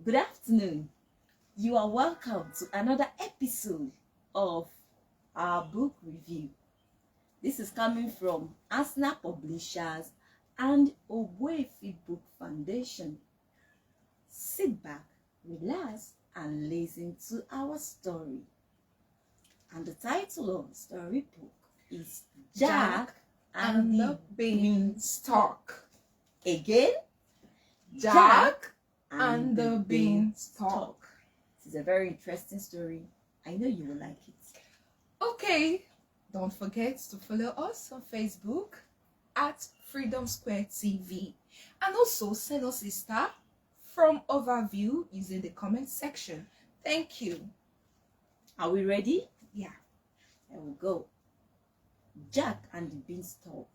Good afternoon. You are welcome to another episode of our book review. This is coming from Asna Publishers and Ogbueffi Book Foundation. Sit back, relax, and listen to our story. And the title of the storybook is Jack and the Beanstalk. Again, Jack and the Beanstalk. This is a very interesting story. I know you will like it. Okay, don't forget to follow us on Facebook at Freedom Square TV, and also send us a star from overview using the comment section. Thank you. Are we ready? Yeah. Here we go. Jack and the Beanstalk.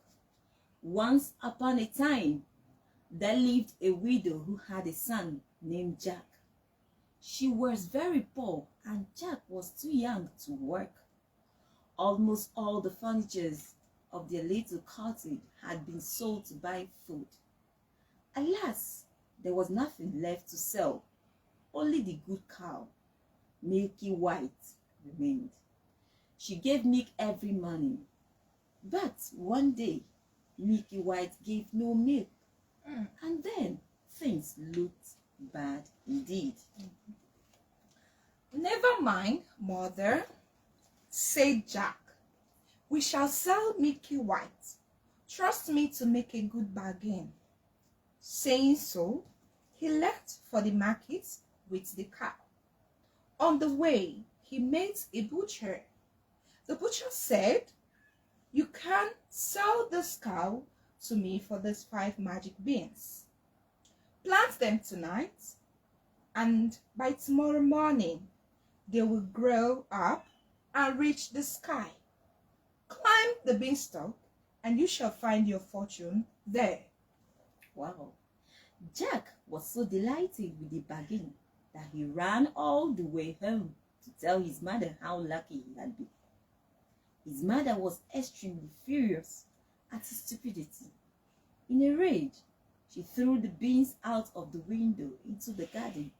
Once upon a time, there lived a widow who had a son named Jack. She was very poor and Jack was too young to work. Almost all the furniture of their little cottage had been sold to buy food. Alas, there was nothing left to sell. Only the good cow, Milky White, remained. She gave milk every morning. But one day, Milky White gave no milk. And then things looked bad indeed. Never mind, mother, said Jack. We shall sell Milky White. Trust me to make a good bargain. Saying so, he left for the market with the cow. On the way, he met a butcher. The butcher said, "You can sell this cow to me for these 5 magic beans. Plant them tonight, and by tomorrow morning, they will grow up and reach the sky. Climb the beanstalk, and you shall find your fortune there." Wow. Jack was so delighted with the bargain that he ran all the way home to tell his mother how lucky he had been. His mother was extremely furious at his stupidity. In a rage, she threw the beans out of the window into the garden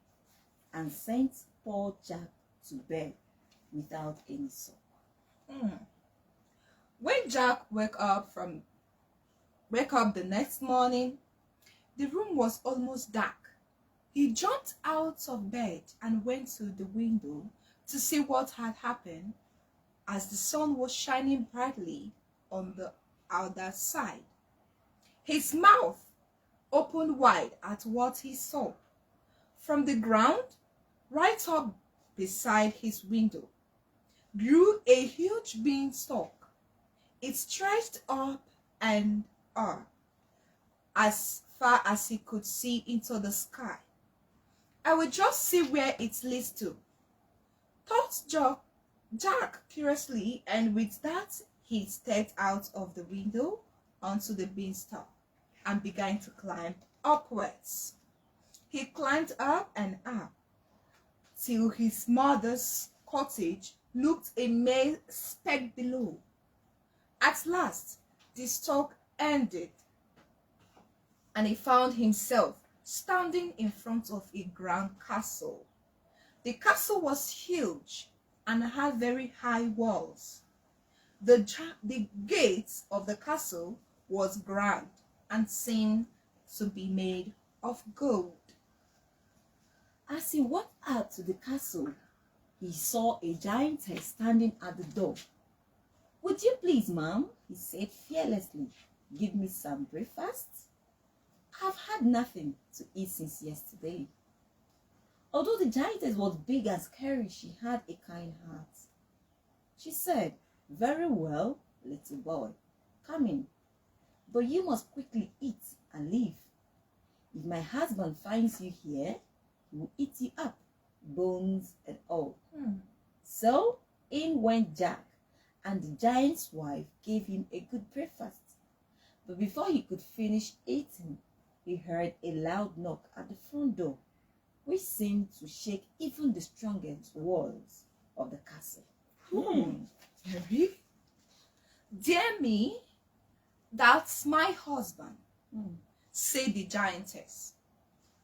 and sent poor Jack to bed without any supper. When Jack woke up the next morning, the room was almost dark. He jumped out of bed and went to the window to see what had happened, as the sun was shining brightly on the other side. His mouth opened wide at what he saw. From the ground, right up beside his window, grew a huge beanstalk. It stretched up and up as far as he could see into the sky. "I will just see where it leads to," thought Jack curiously, and with that he stepped out of the window onto the beanstalk and began to climb upwards. He climbed up and up till his mother's cottage looked a mere speck below. At last, the stalk ended, and he found himself standing in front of a grand castle. The castle was huge and had very high walls. The gates of the castle was grand and seemed to be made of gold. As he walked out to the castle, he saw a giantess standing at the door. "Would you please, ma'am," he said fearlessly, "give me some breakfast? I've had nothing to eat since yesterday." Although the giantess was big and scary, she had a kind heart. She said, "Very well, little boy, come in. But you must quickly eat and leave. If my husband finds you here, he will eat you up, bones and all." So in went Jack, and the giant's wife gave him a good breakfast. But before he could finish eating, he heard a loud knock at the front door, which seemed to shake even the strongest walls of the castle. Mary? "Dear me, that's my husband," said the giantess.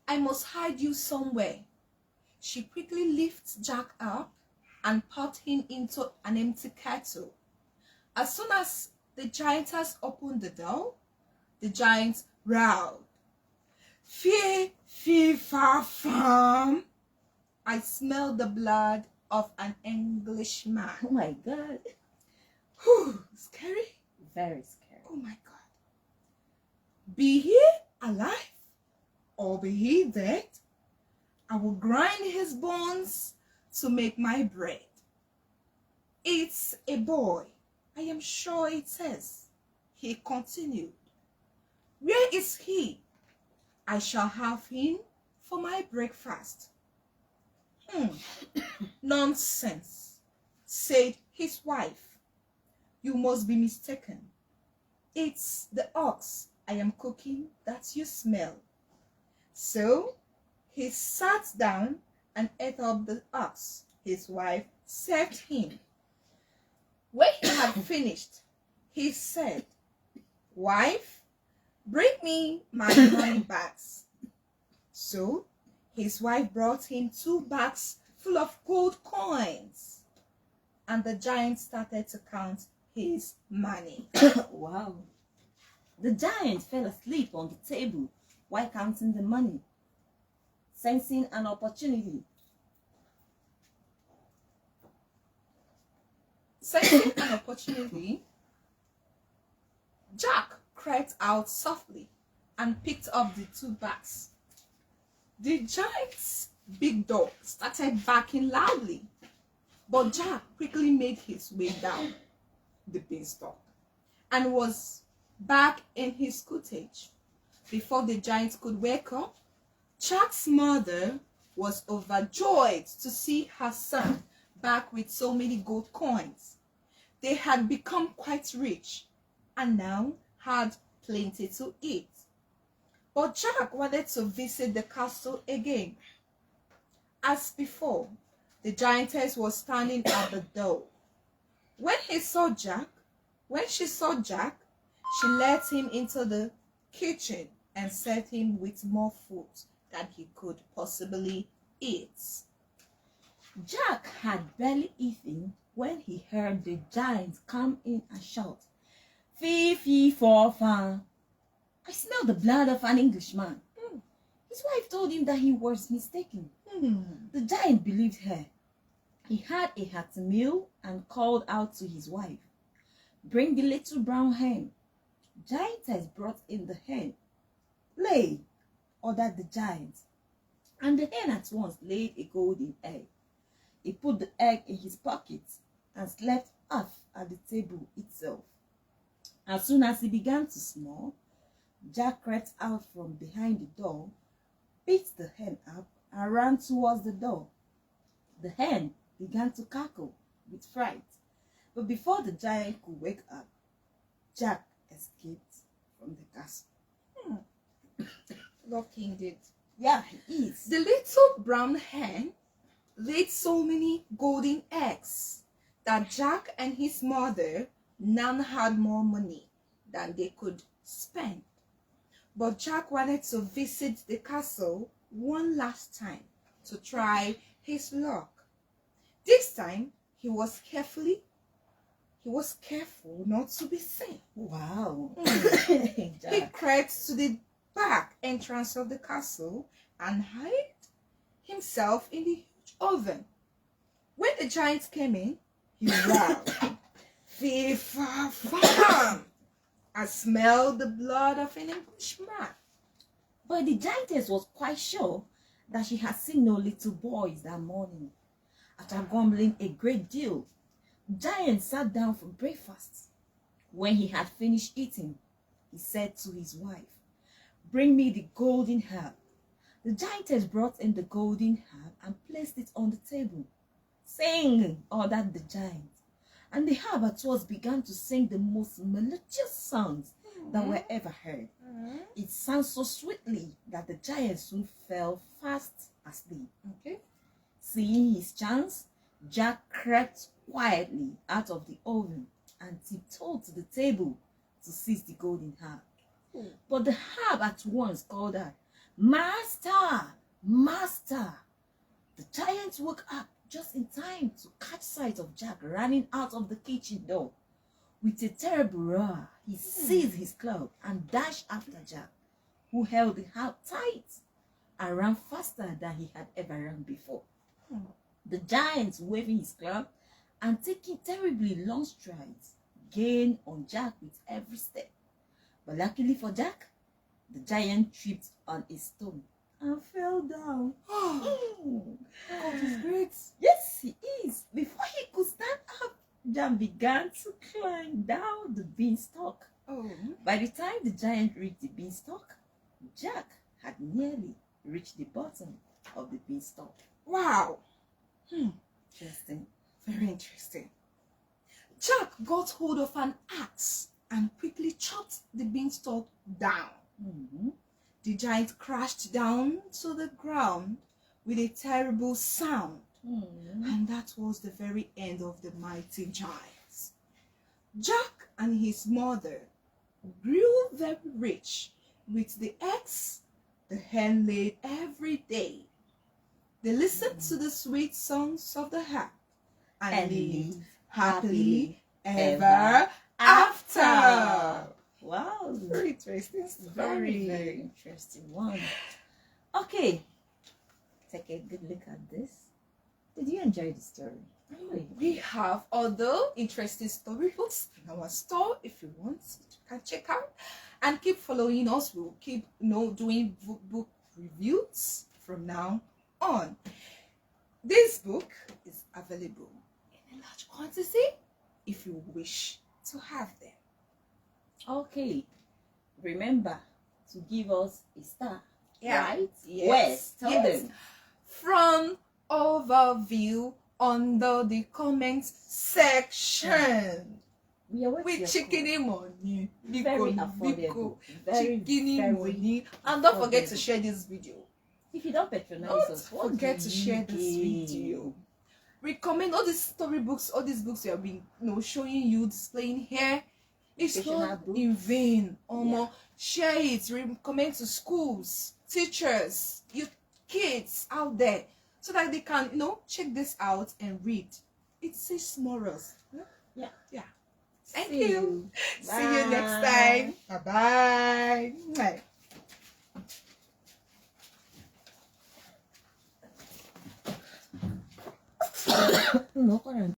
"I must hide you somewhere She quickly lifts Jack up and put him into an empty kettle. As soon as the giantess opened the door, the giant growled, "Fee, fee, fa, fum. I smell the blood of an Englishman." Oh my God. Whew, scary. Very scary. Oh my God. Be he alive or be he dead, I will grind his bones to make my bread. It's a boy, I am sure it is. He continued. Where is he? I shall have him for my breakfast. Nonsense, said his wife. You must be mistaken. It's the ox I am cooking that you smell. So he sat down and ate up the ox his wife served him. When he had finished, he said, Wife, bring me my money bags. So his wife brought him 2 bags full of gold coins, and the giant started to count his money. Wow. The giant fell asleep on the table while counting the money, sensing an opportunity. Jack crept out softly and picked up the 2 bags. The giant's big dog started barking loudly, but Jack quickly made his way down the beanstalk and was back in his cottage. Before the giant could wake up, Jack's mother was overjoyed to see her son back with so many gold coins. They had become quite rich and now had plenty to eat. But Jack wanted to visit the castle again. As before, the giantess was standing at the door. When she saw Jack, she led him into the kitchen and served him with more food than he could possibly eat. Jack had barely eaten when he heard the giant come in and shout, "Fee, fee, for, fa. I smell the blood of an Englishman." His wife told him that he was mistaken. The giant believed her. He had a hearty meal and called out to his wife, "Bring the little brown hen." Giantess brought in the hen. "Lay," ordered the giant, and the hen at once laid a golden egg. He put the egg in his pocket and slept off at the table itself. As soon as he began to snore, Jack crept out from behind the door, picked the hen up, and ran towards the door. The hen began to cackle with fright, but before the giant could wake up, Jack escaped from the castle. Lucky indeed. Yeah, he is. The little brown hen laid so many golden eggs that Jack and his mother now had more money than they could spend. But Jack wanted to visit the castle one last time to try his luck. This time he was careful not to be seen. Wow. He crept to the back entrance of the castle and hid himself in the huge oven. When the giant came in, he growled, "Fee, fa, fum. I smell the blood of an Englishman." But the giantess was quite sure that she had seen no little boys that morning. After grumbling a great deal, the giant sat down for breakfast. When he had finished eating, he said to his wife, "Bring me the golden herb." The giantess brought in the golden herb and placed it on the table. "Sing," ordered the giant, and the herb at once began to sing the most melodious songs that were ever heard. It sang so sweetly that the giant soon fell fast asleep. Seeing his chance, Jack crept quietly out of the oven and tiptoed to the table to seize the golden herb. But the herb at once called out, "Master, master!" The giant woke up just in time to catch sight of Jack running out of the kitchen door. With a terrible roar, he seized his club and dashed after Jack, who held the house tight and ran faster than he had ever run before. The giant, waving his club and taking terribly long strides, gained on Jack with every step. But luckily for Jack, the giant tripped on a stone and fell down. God is great. Yes, he is. Before he could stand up, Jack began to climb down the beanstalk. Oh. By the time the giant reached the beanstalk, Jack had nearly reached the bottom of the beanstalk. Wow. Interesting. Very interesting. Jack got hold of an axe and quickly chopped the beanstalk down. The giant crashed down to the ground with a terrible sound. And that was the very end of the mighty giants. Jack and his mother grew very rich with the eggs the hen laid every day. They listened to the sweet songs of the harp and lived happily ever after. Wow. Very interesting story. Very interesting one. Okay. Take a good look at this. Did you enjoy the story? We have other interesting storybooks in our store. If you want, you can check out and keep following us. We'll keep doing book reviews from now on. This book is available in a large quantity if you wish to have them. Okay. Remember to give us a star. Yeah. Right? Yes. Tell Yes. them. From overview under the comments section. We are With chickeny money. Very affordable. Very, Chickeny very money. And don't forget to share this video. If you don't patronize Don't us, what forget do to you share this gain? video. Recommend all these storybooks, all these books we have been showing you, displaying here. It's Fictional not books. in vain. Yeah. Share it, recommend to schools, teachers, your kids out there, so that they can check this out and read. It says morals. Yeah. Thank See you. you. See you next time. Bye bye. No,